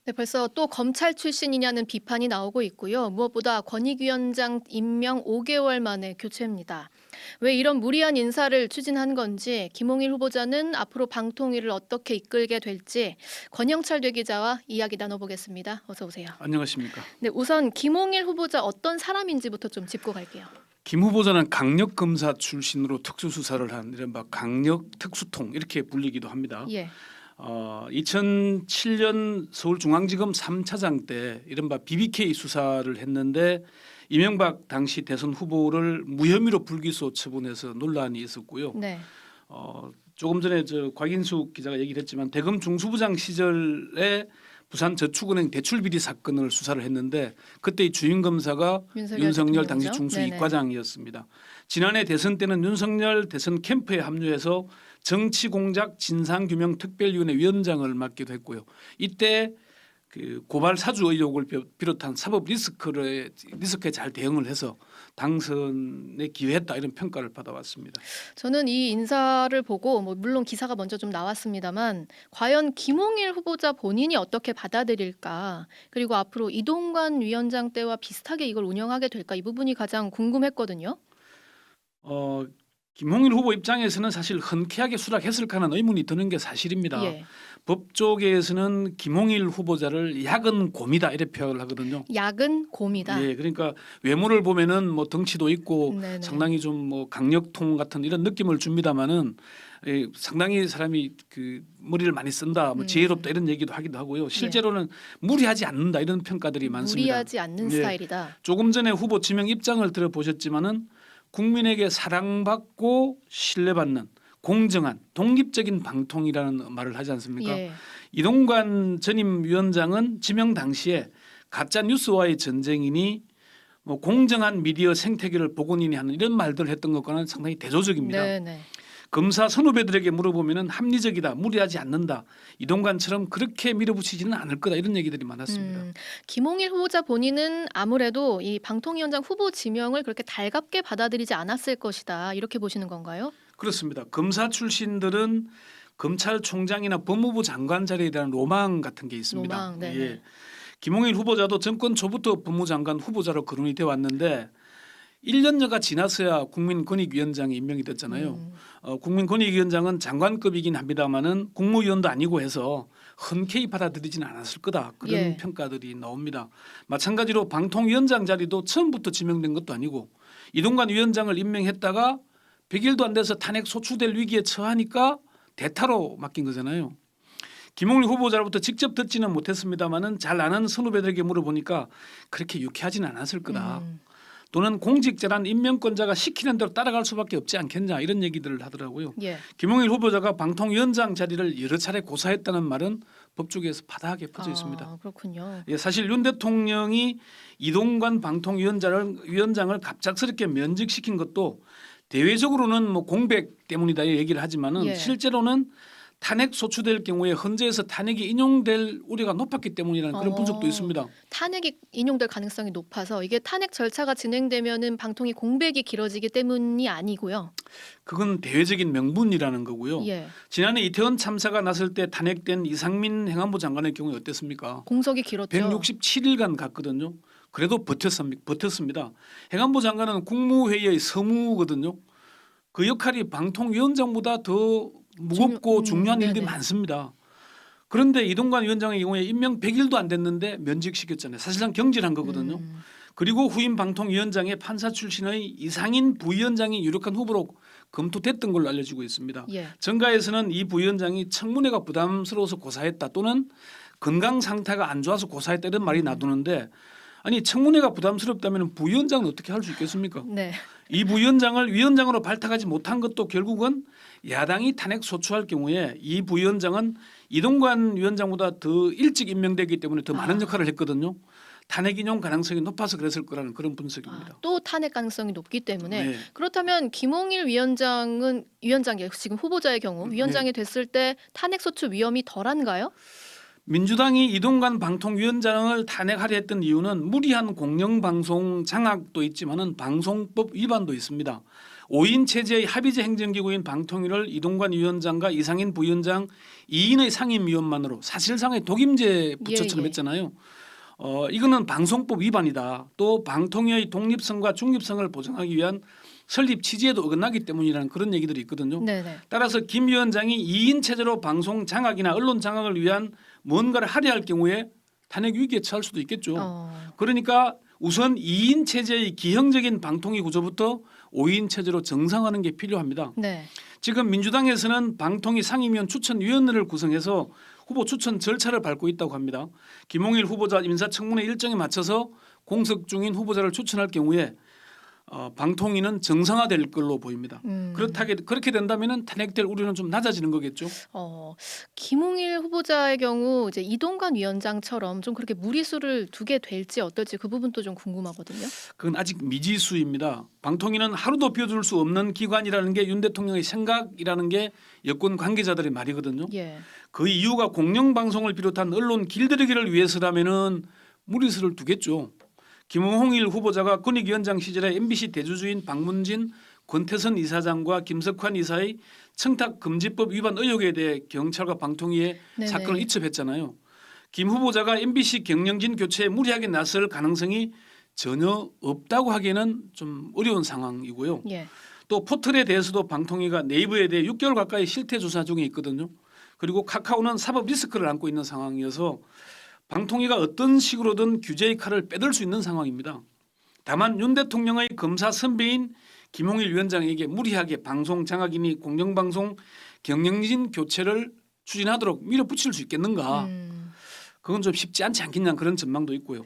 네, 벌써 또 검찰 출신이냐는 비판이 나오고 있고요. 무엇보다 권익위원장 임명 5개월 만에 교체입니다. 왜 이런 무리한 인사를 추진한 건지, 김홍일 후보자는 앞으로 방통위를 어떻게 이끌게 될지 권영철 기자와 이야기 나눠보겠습니다. 어서 오세요. 안녕하십니까. 네, 우선 김홍일 후보자 어떤 사람인지부터 좀 짚고 갈게요. 김 후보자는 강력 검사 출신으로 특수수사를 한 이른바 강력 특수통 이렇게 불리기도 합니다. 예. 2007년 서울중앙지검 3차장 때 이른바 BBK 수사를 했는데 이명박 당시 대선 후보를 무혐의로 불기소 처분해서 논란이 있었고요. 네. 조금 전에 곽인숙 기자가 얘기를 했지만 대검 중수부장 시절에 부산저축은행 대출비리 사건을 수사를 했는데 그때 이 주임 검사가 윤석열 당시 대통령이죠? 중수이과장이었습니다. 지난해 대선 때는 윤석열 대선 캠프에 합류해서 정치공작 진상규명특별위원회 위원장을 맡기도 했고요. 이때 그 고발 사주 의혹을 비롯한 사법 리스크에 잘 대응을 해서 당선에 기여했다 이런 평가를 받아왔습니다. 저는 이 인사를 보고 물론 기사가 먼저 좀 나왔습니다만 과연 김홍일 후보자 본인이 어떻게 받아들일까, 그리고 앞으로 이동관 위원장 때와 비슷하게 이걸 운영하게 될까, 이 부분이 가장 궁금했거든요. 김홍일 후보 입장에서는 사실 흔쾌하게 수락했을까 하는 의문이 드는 게 사실입니다. 예. 법조계에서는 김홍일 후보자를 야근 곰이다 이렇게 표현을 하거든요. 야근 곰이다. 예, 그러니까 외모를 보면은 뭐 덩치도 있고 네네. 상당히 좀 뭐 강력통 같은 이런 느낌을 줍니다만은 상당히 사람이 그 머리를 많이 쓴다, 뭐 지혜롭다 이런 얘기도 하기도 하고요. 실제로는 무리하지 않는다 이런 평가들이 많습니다. 무리하지 않는 예. 스타일이다. 조금 전에 후보 지명 입장을 들어보셨지만은 국민에게 사랑받고 신뢰받는 공정한 독립적인 방통이라는 말을 하지 않습니까? 예. 이동관 전임 위원장은 지명 당시에 가짜 뉴스와의 전쟁이니 뭐 공정한 미디어 생태계를 복원이니 하는 이런 말들을 했던 것과는 상당히 대조적입니다. 네네. 검사 선후배들에게 물어보면은 합리적이다, 무리하지 않는다, 이동관처럼 그렇게 밀어붙이지는 않을 거다 이런 얘기들이 많았습니다. 김홍일 후보자 본인은 아무래도 이 방통위원장 후보 지명을 그렇게 달갑게 받아들이지 않았을 것이다, 이렇게 보시는 건가요? 그렇습니다. 검사 출신들은 검찰총장이나 법무부 장관 자리에 대한 로망 같은 게 있습니다. 로망, 네네. 예. 김홍일 후보자도 정권 초부터 법무장관 후보자로 거론이 되어 왔는데 1년여가 지나서야 국민권익위원장이 임명이 됐잖아요. 국민권익위원장은 장관급이긴 합니다마는 국무위원도 아니고 해서 흔쾌히 받아들이지는 않았을 거다 그런 예. 평가들이 나옵니다. 마찬가지로 방통위원장 자리도 처음부터 지명된 것도 아니고 이동관 위원장을 임명했다가 100일도 안 돼서 탄핵 소추될 위기에 처하니까 대타로 맡긴 거잖아요. 김홍일 후보자로부터 직접 듣지는 못했습니다마는 잘 아는 선후배들에게 물어보니까 그렇게 유쾌하지는 않았을 거다. 또는 공직자란 임명권자가 시키는 대로 따라갈 수밖에 없지 않겠냐 이런 얘기들을 하더라고요. 예. 김홍일 후보자가 방통위원장 자리를 여러 차례 고사했다는 말은 법조계에서 바다하게 퍼져 있습니다. 그렇군요. 예, 사실 윤 대통령이 이동관 방통위원장을 갑작스럽게 면직시킨 것도 대외적으로는 뭐 공백 때문이다 얘기를 하지만은 예. 실제로는 탄핵 소추될 경우에 헌재에서 탄핵이 인용될 우려가 높았기 때문이라는 그런 분석도 있습니다. 탄핵이 인용될 가능성이 높아서 이게 탄핵 절차가 진행되면은 방통위 공백이 길어지기 때문이 아니고요. 그건 대외적인 명분이라는 거고요. 예. 지난해 이태원 참사가 났을 때 탄핵된 이상민 행안부 장관의 경우에 어땠습니까? 공석이 길었죠. 167일간 갔거든요. 그래도 버텼습니다. 행안부 장관은 국무회의의 서무거든요. 그 역할이 방통위원장보다 더 무겁고 중요한 일들이 네네. 많습니다. 그런데 이동관 위원장의 경우에 임명 100일도 안 됐는데 면직시켰잖아요. 사실상 경질한 거거든요. 그리고 후임 방통위원장의 판사 출신의 이상인 부위원장이 유력한 후보로 검토됐던 걸로 알려지고 있습니다. 예. 정가에서는 이 부위원장이 청문회가 부담스러워서 고사했다 또는 건강 상태가 안 좋아서 고사했다 이런 말이 나두는데 아니 청문회가 부담스럽다면 부위원장은 어떻게 할 수 있겠습니까? 네. 이 부위원장을 위원장으로 발탁하지 못한 것도 결국은 야당이 탄핵 소추할 경우에 이 부위원장은 이동관 위원장보다 더 일찍 임명되기 때문에 더 많은 역할을 했거든요. 탄핵 인용 가능성이 높아서 그랬을 거라는 그런 분석입니다. 또 탄핵 가능성이 높기 때문에 네. 그렇다면 김홍일 위원장이 지금 후보자의 경우 위원장이 됐을 때 탄핵 소추 위험이 덜한가요? 민주당이 이동관 방통위원장을 탄핵하려 했던 이유는 무리한 공영방송 장악도 있지만은 방송법 위반도 있습니다. 5인 체제의 합의제 행정기구인 방통위를 이동관 위원장과 이상인 부위원장 2인의 상임위원만으로 사실상의 독임제 부처처럼 예. 했잖아요. 이거는 방송법 위반이다. 또 방통위의 독립성과 중립성을 보장하기 위한 설립 취지에도 어긋나기 때문이라는 그런 얘기들이 있거든요. 네네. 따라서 김 위원장이 2인 체제로 방송 장악이나 언론 장악을 위한 뭔가를 하려 할 경우에 탄핵 위기에 처할 수도 있겠죠. 그러니까 우선 2인 체제의 기형적인 방통위 구조부터 5인 체제로 정상화하는 게 필요합니다. 네. 지금 민주당에서는 방통위 상임위원 추천위원회를 구성해서 후보 추천 절차를 밟고 있다고 합니다. 김홍일 후보자 인사청문회 일정에 맞춰서 공석 중인 후보자를 추천할 경우에 방통위는 정상화될 걸로 보입니다. 그렇게 된다면 탄핵될 우려는 좀 낮아지는 거겠죠. 김홍일 후보자의 경우 이제 이동관 위원장처럼 좀 그렇게 무리수를 두게 될지 어떨지 그 부분도 좀 궁금하거든요. 그건 아직 미지수입니다. 방통위는 하루도 비워둘 수 없는 기관이라는 게 윤 대통령의 생각이라는 게 여권 관계자들의 말이거든요. 예. 그 이유가 공영방송을 비롯한 언론 길들이기를 위해서라면은 무리수를 두겠죠. 김홍일 후보자가 권익위원장 시절에 MBC 대주주인 박문진, 권태선 이사장과 김석환 이사의 청탁금지법 위반 의혹에 대해 경찰과 방통위에 네네. 사건을 이첩했잖아요. 김 후보자가 MBC 경영진 교체에 무리하게 나설 가능성이 전혀 없다고 하기에는 좀 어려운 상황이고요. 예. 또 포털에 대해서도 방통위가 네이버에 대해 6개월 가까이 실태 조사 중에 있거든요. 그리고 카카오는 사법 리스크를 안고 있는 상황이어서 방통위가 어떤 식으로든 규제의 칼을 빼들 수 있는 상황입니다. 다만 윤 대통령의 검사 선배인 김홍일 위원장에게 무리하게 방송 장악이니 공영방송 경영진 교체를 추진하도록 밀어붙일 수 있겠는가? 그건 좀 쉽지 않지 않겠냐 그런 전망도 있고요.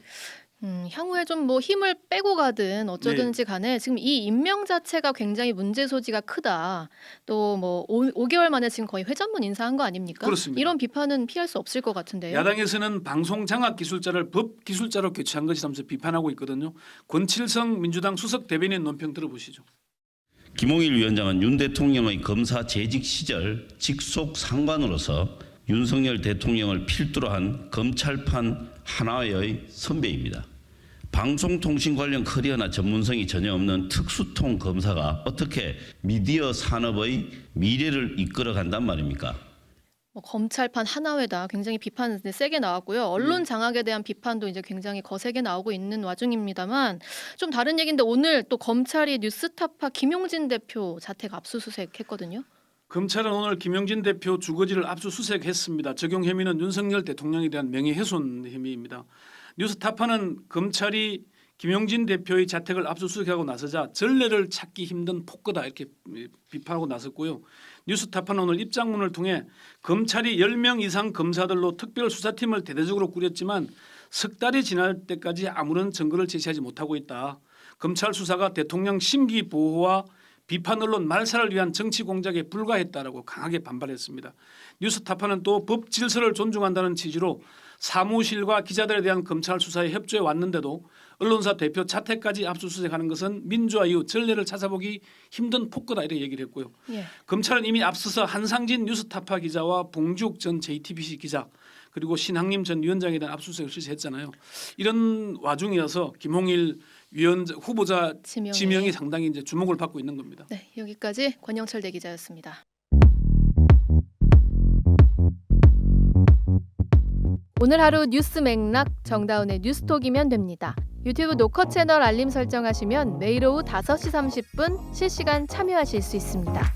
향후에 좀 뭐 힘을 빼고 가든 어쩌든지 간에 지금 이 임명 자체가 굉장히 문제 소지가 크다. 또 뭐 5개월 만에 지금 거의 회전문 인사한 거 아닙니까? 그렇습니다. 이런 비판은 피할 수 없을 것 같은데요. 야당에서는 방송 장악 기술자를 법 기술자로 교체한 것이라면서 비판하고 있거든요. 권칠성 민주당 수석 대변인 논평 들어보시죠. 김홍일 위원장은 윤 대통령의 검사 재직 시절 직속 상관으로서 윤석열 대통령을 필두로 한 검찰판 하나의 선배입니다. 방송통신 관련 커리어나 전문성이 전혀 없는 특수통 검사가 어떻게 미디어 산업의 미래를 이끌어 간단 말입니까? 뭐 검찰판 하나회다 굉장히 비판 세게 나왔고요. 언론 장악에 대한 비판도 이제 굉장히 거세게 나오고 있는 와중입니다만 좀 다른 얘기인데 오늘 또 검찰이 뉴스타파 김용진 대표 자택 압수수색했거든요. 검찰은 오늘 김용진 대표 주거지를 압수수색했습니다. 적용 혐의는 윤석열 대통령에 대한 명예훼손 혐의입니다. 뉴스타파는 검찰이 김용진 대표의 자택을 압수수색하고 나서자 전례를 찾기 힘든 폭거다 이렇게 비판하고 나섰고요. 뉴스타파는 오늘 입장문을 통해 검찰이 10명 이상 검사들로 특별수사팀을 대대적으로 꾸렸지만 석 달이 지날 때까지 아무런 증거를 제시하지 못하고 있다. 검찰 수사가 대통령 심기 보호와 비판 언론 말살을 위한 정치 공작에 불과했다라고 강하게 반발했습니다. 뉴스타파는 또 법 질서를 존중한다는 취지로 사무실과 기자들에 대한 검찰 수사에 협조해 왔는데도 언론사 대표 자택까지 압수수색하는 것은 민주화 이후 전례를 찾아보기 힘든 폭거다 이렇게 얘기를 했고요. 예. 검찰은 이미 앞서서 한상진 뉴스타파 기자와 봉지욱 전 JTBC 기자 그리고 신학림 전 위원장에 대한 압수수색을 실시했잖아요. 이런 와중이어서 김홍일 후보자 지명이 상당히 이제 주목을 받고 있는 겁니다. 네, 여기까지 권영철 대기자였습니다. 오늘 하루 뉴스 맥락 정다운의 뉴스톡이면 됩니다. 유튜브 노컷 채널 알림 설정하시면 매일 오후 5시 30분 실시간 참여하실 수 있습니다.